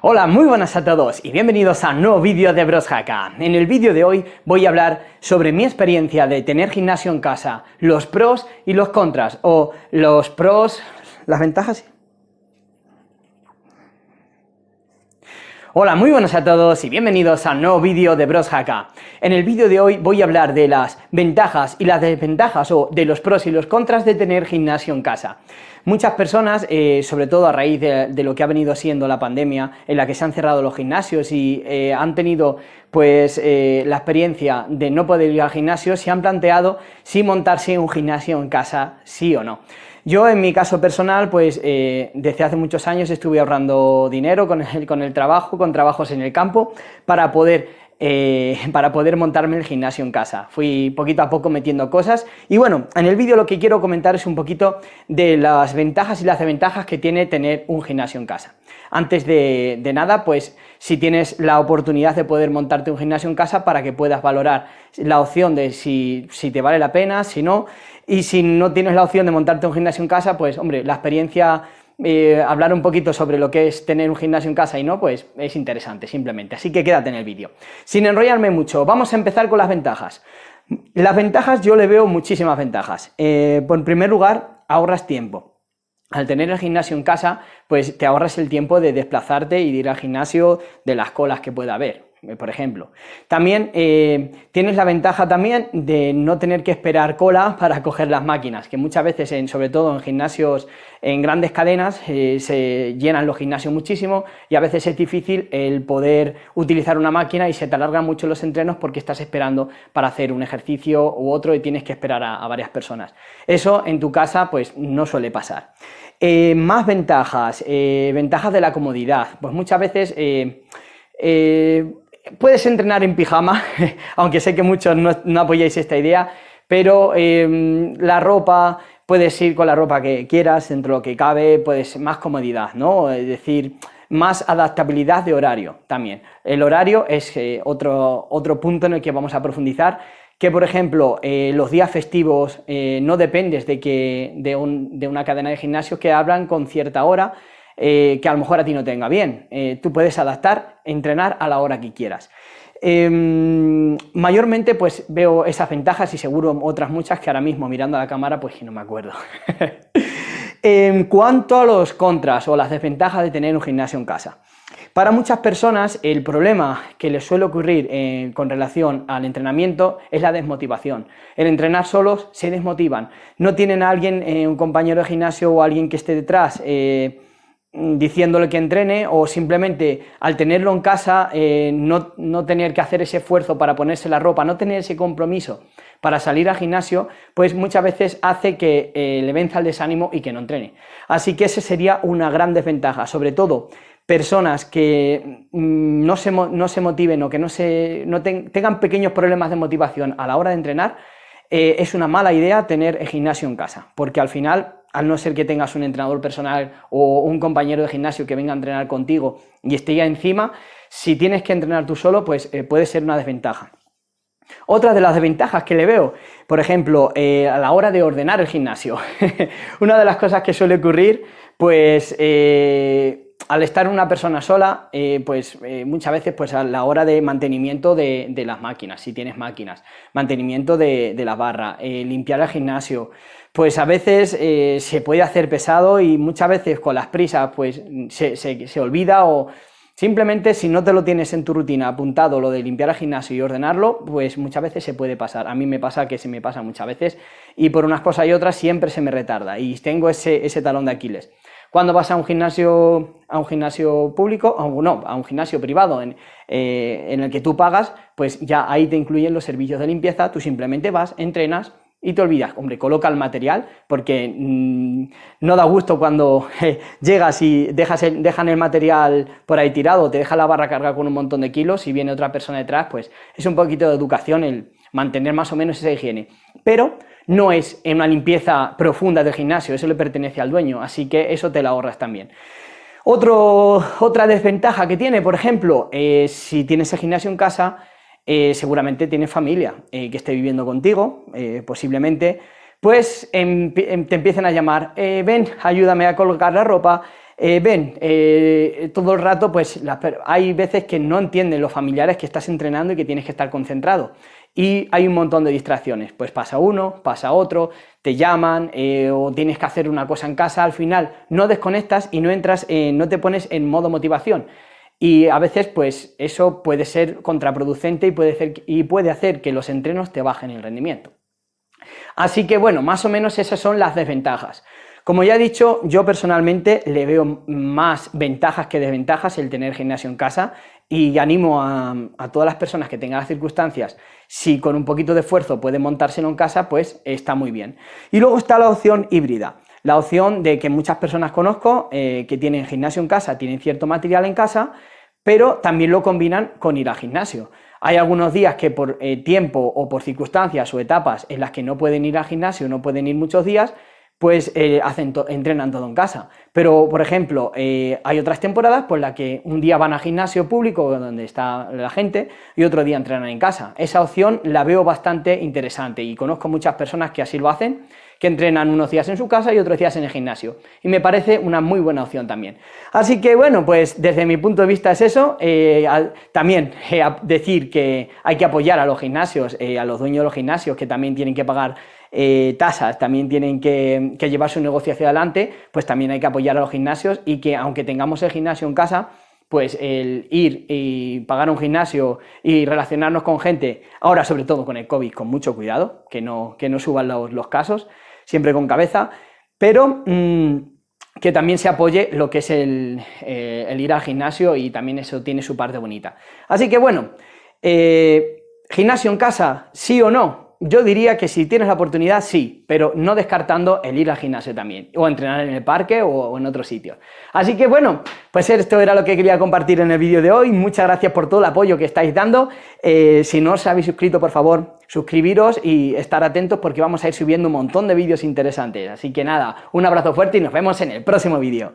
Hola, muy buenas a todos y bienvenidos a un nuevo vídeo de Bros Haka. En el vídeo de hoy voy a hablar sobre mi experiencia de tener gimnasio en casa, los pros y los contras, o los pros, las ventajas. Hola, muy buenas a todos y bienvenidos a un nuevo vídeo de Bros Haka. En el vídeo de hoy voy a hablar de las ventajas y las desventajas, o de los pros y los contras de tener gimnasio en casa. Muchas personas, sobre todo a raíz de lo que ha venido siendo la pandemia, en la que se han cerrado los gimnasios y han tenido pues la experiencia de no poder ir al gimnasio, se han planteado si montarse un gimnasio en casa, sí o no. Yo, en mi caso personal, pues desde hace muchos años estuve ahorrando dinero con el trabajo, con trabajos en el campo, para poder montarme el gimnasio en casa. Fui poquito a poco metiendo cosas y bueno, en el vídeo lo que quiero comentar es un poquito de las ventajas y las desventajas que tiene tener un gimnasio en casa. Antes de nada, pues si tienes la oportunidad de poder montarte un gimnasio en casa, para que puedas valorar la opción de si te vale la pena, si no, y si no tienes la opción de montarte un gimnasio en casa, pues hombre, la experiencia, hablar un poquito sobre lo que es tener un gimnasio en casa y no, pues es interesante simplemente, así que quédate en el vídeo. Sin enrollarme mucho, vamos a empezar con las ventajas. Las ventajas, yo le veo muchísimas ventajas. En primer lugar, ahorras tiempo. Al tener el gimnasio en casa, pues te ahorras el tiempo de desplazarte y de ir al gimnasio, de las colas que pueda haber, por ejemplo. También tienes la ventaja también de no tener que esperar cola para coger las máquinas, que muchas veces, sobre todo en gimnasios, en grandes cadenas, se llenan los gimnasios muchísimo y a veces es difícil el poder utilizar una máquina y se te alargan mucho los entrenos porque estás esperando para hacer un ejercicio u otro y tienes que esperar a varias personas. Eso en tu casa pues no suele pasar. Más ventajas, ventajas de la comodidad. Pues muchas veces puedes entrenar en pijama, aunque sé que muchos no apoyáis esta idea, pero la ropa, puedes ir con la ropa que quieras, dentro de lo que cabe, pues más comodidad, ¿no? Es decir, más adaptabilidad de horario también. El horario es otro punto en el que vamos a profundizar, que por ejemplo los días festivos no dependes de una cadena de gimnasios que hablan con cierta hora, que a lo mejor a ti no te venga bien. Tú puedes adaptar, entrenar a la hora que quieras. Mayormente pues veo esas ventajas y seguro otras muchas que ahora mismo mirando a la cámara pues que no me acuerdo. En cuanto a los contras o las desventajas de tener un gimnasio en casa, para muchas personas el problema que les suele ocurrir con relación al entrenamiento es la desmotivación. El entrenar solos se desmotivan, no tienen a alguien, un compañero de gimnasio o alguien que esté detrás diciéndole que entrene, o simplemente al tenerlo en casa no tener que hacer ese esfuerzo para ponerse la ropa, no tener ese compromiso para salir al gimnasio, pues muchas veces hace que le venza el desánimo y que no entrene. Así que esa sería una gran desventaja, sobre todo personas que no se motiven o que tengan pequeños problemas de motivación a la hora de entrenar. Es una mala idea tener el gimnasio en casa, porque al final, al no ser que tengas un entrenador personal o un compañero de gimnasio que venga a entrenar contigo y esté ya encima, si tienes que entrenar tú solo, pues puede ser una desventaja. Otra de las desventajas que le veo, por ejemplo, a la hora de ordenar el gimnasio. Una de las cosas que suele ocurrir, pues al estar una persona sola, muchas veces pues a la hora de mantenimiento de las máquinas, si tienes máquinas, mantenimiento de la barra, limpiar el gimnasio, pues a veces se puede hacer pesado y muchas veces con las prisas pues se olvida, o simplemente si no te lo tienes en tu rutina apuntado lo de limpiar el gimnasio y ordenarlo, pues muchas veces se puede pasar. A mí me pasa que se me pasa muchas veces y por unas cosas y otras siempre se me retarda y tengo ese talón de Aquiles. Cuando vas a un gimnasio público, a un gimnasio privado en el que tú pagas, pues ya ahí te incluyen los servicios de limpieza, tú simplemente vas, entrenas y te olvidas. Hombre, coloca el material, porque no da gusto cuando llegas y dejan el material por ahí tirado, te deja la barra cargada con un montón de kilos y viene otra persona detrás, pues es un poquito de educación el mantener más o menos esa higiene. Pero no es en una limpieza profunda del gimnasio, eso le pertenece al dueño, así que eso te lo ahorras también. Otra desventaja que tiene, por ejemplo, si tienes el gimnasio en casa, seguramente tienes familia que esté viviendo contigo, posiblemente, pues te empiecen a llamar, ven, ayúdame a colocar la ropa, ven, todo el rato, pues hay veces que no entienden los familiares que estás entrenando y que tienes que estar concentrado. Y hay un montón de distracciones, pues pasa uno, pasa otro, te llaman o tienes que hacer una cosa en casa, al final no desconectas y no entras, no te pones en modo motivación. Y a veces pues eso puede ser contraproducente y puede hacer que los entrenos te bajen el rendimiento. Así que bueno, más o menos esas son las desventajas. Como ya he dicho, yo personalmente le veo más ventajas que desventajas el tener gimnasio en casa y animo a todas las personas que tengan las circunstancias, si con un poquito de esfuerzo pueden montárselo en casa, pues está muy bien. Y luego está la opción híbrida, la opción de que muchas personas conozco que tienen gimnasio en casa, tienen cierto material en casa, pero también lo combinan con ir al gimnasio. Hay algunos días que por tiempo o por circunstancias o etapas en las que no pueden ir al gimnasio, no pueden ir muchos días, pues entrenan todo en casa. Pero, por ejemplo, hay otras temporadas por las que un día van al gimnasio público donde está la gente y otro día entrenan en casa. Esa opción la veo bastante interesante y conozco muchas personas que así lo hacen, que entrenan unos días en su casa y otros días en el gimnasio. Y me parece una muy buena opción también. Así que, bueno, pues desde mi punto de vista es eso. También decir que hay que apoyar a los gimnasios, a los dueños de los gimnasios, que también tienen que pagar tasas, también tienen que llevar su negocio hacia adelante, pues también hay que apoyar a los gimnasios y que aunque tengamos el gimnasio en casa, pues el ir y pagar un gimnasio y relacionarnos con gente, ahora sobre todo con el COVID, con mucho cuidado, que no suban los casos, siempre con cabeza, pero que también se apoye lo que es el ir al gimnasio y también eso tiene su parte bonita. Así que bueno, gimnasio en casa, sí o no. Yo diría que si tienes la oportunidad, sí, pero no descartando el ir al gimnasio también, o entrenar en el parque o en otros sitios. Así que bueno, pues esto era lo que quería compartir en el vídeo de hoy. Muchas gracias por todo el apoyo que estáis dando. Si no os habéis suscrito, por favor, suscribiros y estar atentos porque vamos a ir subiendo un montón de vídeos interesantes. Así que nada, un abrazo fuerte y nos vemos en el próximo vídeo.